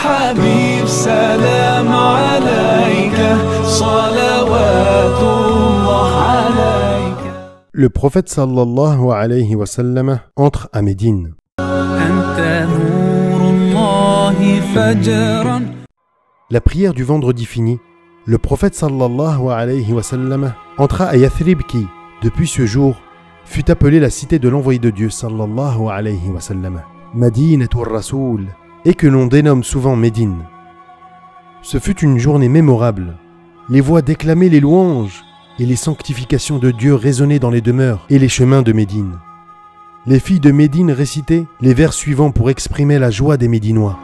حبيب سلام عليك صلوات الله عليك. Le prophète sallallahu alayhi wa sallam entre à Médine. أنت نور الله فجرا. La prière du vendredi finie, le prophète sallallahu alayhi wa sallam entra à Yathrib qui, depuis ce jour, fut appelée la cité de l'envoyé de Dieu sallallahu alayhi wa sallam, Madinatul Rasoul, et que l'on dénomme souvent Médine. Ce fut une journée mémorable. Les voix déclamaient les louanges et les sanctifications de Dieu résonnaient dans les demeures et les chemins de Médine. Les filles de Médine récitaient les vers suivants pour exprimer la joie des Médinois.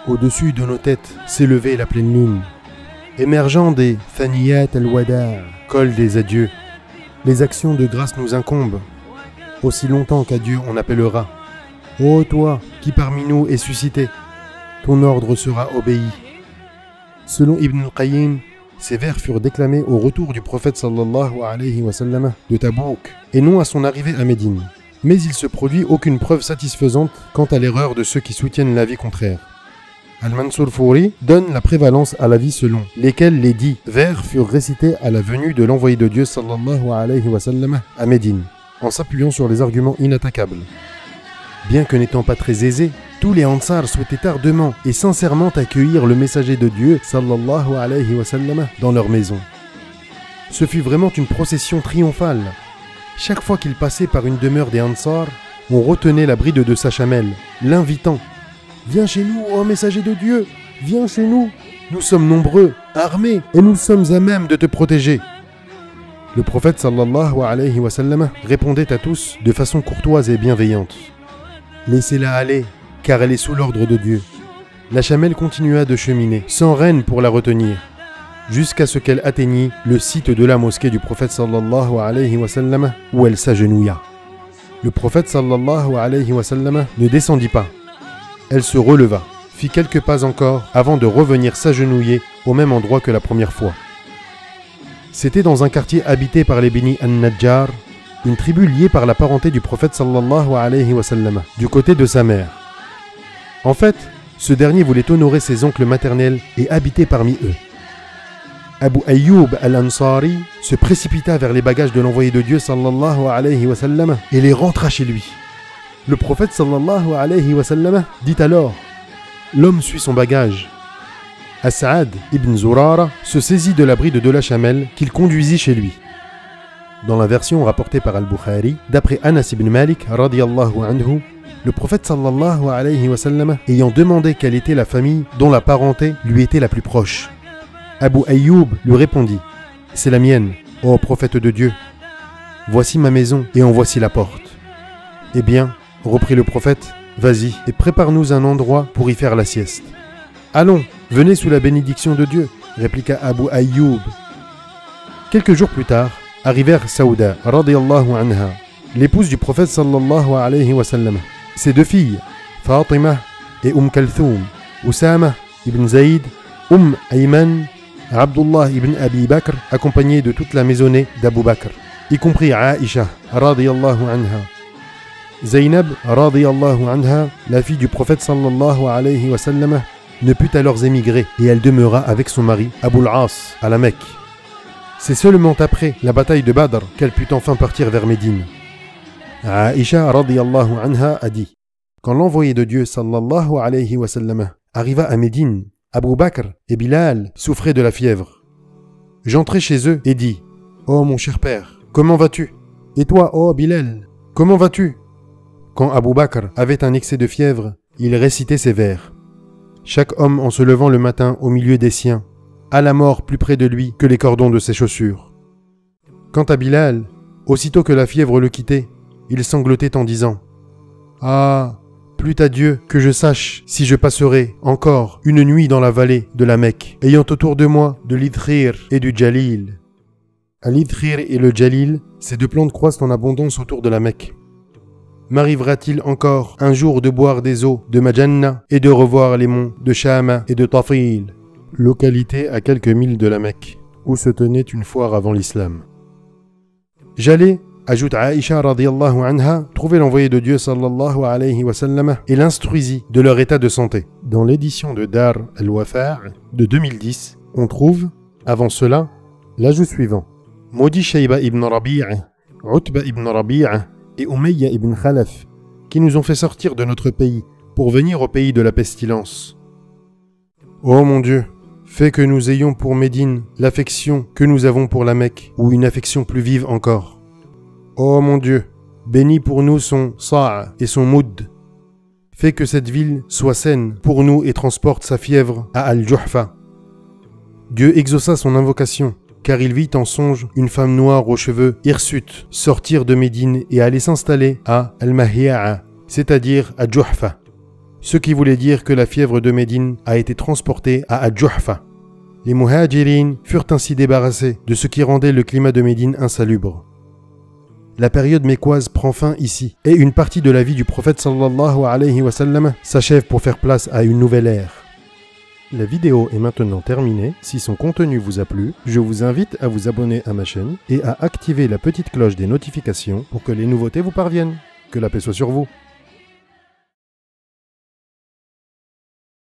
Au-dessus de nos têtes s'élevait la pleine lune, émergeant des Thaniyat al-Wada', col des adieux. Les actions de grâce nous incombent, aussi longtemps qu'à Dieu on appellera. Ô toi qui parmi nous es suscité, ton ordre sera obéi. Selon Ibn al-Qayyim, ces vers furent déclamés au retour du prophète sallallahu alayhi wa sallam de Tabouk, et non à son arrivée à Médine. Mais il se produit aucune preuve satisfaisante quant à l'erreur de ceux qui soutiennent l'avis contraire. Al-Mansur Fouri donne la prévalence à l'avis selon lesquels les dits vers furent récités à la venue de l'envoyé de Dieu sallallahu alayhi wa sallam à Médine, en s'appuyant sur les arguments inattaquables. Bien que n'étant pas très aisés, tous les Ansar souhaitaient ardemment et sincèrement accueillir le messager de Dieu sallallahu alayhi wa sallam dans leur maison. Ce fut vraiment une procession triomphale. Chaque fois qu'il passait par une demeure des Ansar, on retenait la bride de sa chamelle, l'invitant. « Viens chez nous, ô messager de Dieu, viens chez nous. Nous sommes nombreux, armés, et nous sommes à même de te protéger. » Le prophète sallallahu alayhi wa sallam répondait à tous de façon courtoise et bienveillante. « Laissez-la aller, car elle est sous l'ordre de Dieu. » La chamelle continua de cheminer, sans reine pour la retenir, jusqu'à ce qu'elle atteignît le site de la mosquée du prophète sallallahu alayhi wa sallam, où elle s'agenouilla. Le prophète sallallahu alayhi wa sallam ne descendit pas. Elle se releva, fit quelques pas encore avant de revenir s'agenouiller au même endroit que la première fois. C'était dans un quartier habité par les Bini an-Najjar, une tribu liée par la parenté du prophète sallallahu alayhi wa sallam, du côté de sa mère. En fait, ce dernier voulait honorer ses oncles maternels et habiter parmi eux. Abu Ayyub al-Ansari se précipita vers les bagages de l'envoyé de Dieu sallallahu alayhi wa sallam et les rentra chez lui. Le prophète sallallahu alayhi wa sallam dit alors « L'homme suit son bagage ». As'ad ibn Zurara se saisit de la bride de la chamelle qu'il conduisit chez lui. Dans la version rapportée par Al-Bukhari, d'après Anas ibn Malik radiyallahu anhu, le prophète sallallahu alayhi wa sallam ayant demandé quelle était la famille dont la parenté lui était la plus proche. Abu Ayyub lui répondit « C'est la mienne, ô prophète de Dieu. Voici ma maison et en voici la porte. » Eh bien, reprit le prophète, vas-y et prépare-nous un endroit pour y faire la sieste. Allons, venez sous la bénédiction de Dieu, répliqua Abu Ayyub. Quelques jours plus tard, arrivèrent Saouda, radiyallahu anha, l'épouse du prophète sallallahu alayhi wa sallam. Ses deux filles, Fatima et Kalthoum, Oussama ibn Zayd, Ayman, Abdullah ibn Abi Bakr, accompagnés de toute la maisonnée d'Abu Bakr, y compris Aïcha, radiyallahu anha. Zaynab, radiyallahu anha, la fille du prophète sallallahu alayhi wa sallam, ne put alors émigrer et elle demeura avec son mari, Abu al-As, à la Mecque. C'est seulement après la bataille de Badr qu'elle put enfin partir vers Médine. Aïcha, radiyallahu anha, a dit « Quand l'envoyé de Dieu sallallahu alayhi wa sallam arriva à Médine, Abu Bakr et Bilal souffraient de la fièvre. J'entrai chez eux et dis « Oh mon cher père, comment vas-tu? Et toi, oh Bilal, comment vas-tu ?» Quand Abu Bakr avait un excès de fièvre, il récitait ces vers. Chaque homme en se levant le matin au milieu des siens, a la mort plus près de lui que les cordons de ses chaussures. Quant à Bilal, Aussitôt que la fièvre le quittait, il sanglotait en disant « Ah, plût à Dieu que je sache si je passerai encore une nuit dans la vallée de la Mecque, ayant autour de moi de l'idkhir et du jalil. » L'idkhir et le jalil, ces deux plantes croissent en abondance autour de la Mecque. M'arrivera-t-il encore un jour de boire des eaux de Majanna et de revoir les monts de Shama et de Tafil, localité à quelques milles de la Mecque, où se tenait une foire avant l'islam. J'allais, ajoute Aïcha radiyallahu anha, trouver l'envoyé de Dieu sallallahu alayhi wa sallam et l'instruisit de leur état de santé. Dans l'édition de Dar al-Wafa' de 2010, on trouve, avant cela, l'ajout suivant. Maudit Shayba ibn Rabi'a, Utba ibn Rabi'a et Umayya ibn Khalaf, qui nous ont fait sortir de notre pays pour venir au pays de la pestilence. Ô mon Dieu, fais que nous ayons pour Médine l'affection que nous avons pour la Mecque, ou une affection plus vive encore. Ô mon Dieu, bénis pour nous son Sa'a et son Moud. Fais que cette ville soit saine pour nous et transporte sa fièvre à Al-Juhfa. Dieu exauça son invocation, car il vit en songe une femme noire aux cheveux hirsutes sortir de Médine et aller s'installer à Al-Mahia'a, c'est-à-dire à Juhfa. Ce qui voulait dire que la fièvre de Médine a été transportée à Al-Juhfa. Les Muhajirin furent ainsi débarrassés de ce qui rendait le climat de Médine insalubre. La période mécoise prend fin ici, et une partie de la vie du prophète sallallahu alayhi wa sallam s'achève pour faire place à une nouvelle ère. La vidéo est maintenant terminée. Si son contenu vous a plu, je vous invite à vous abonner à ma chaîne et à activer la petite cloche des notifications pour que les nouveautés vous parviennent. Que la paix soit sur vous.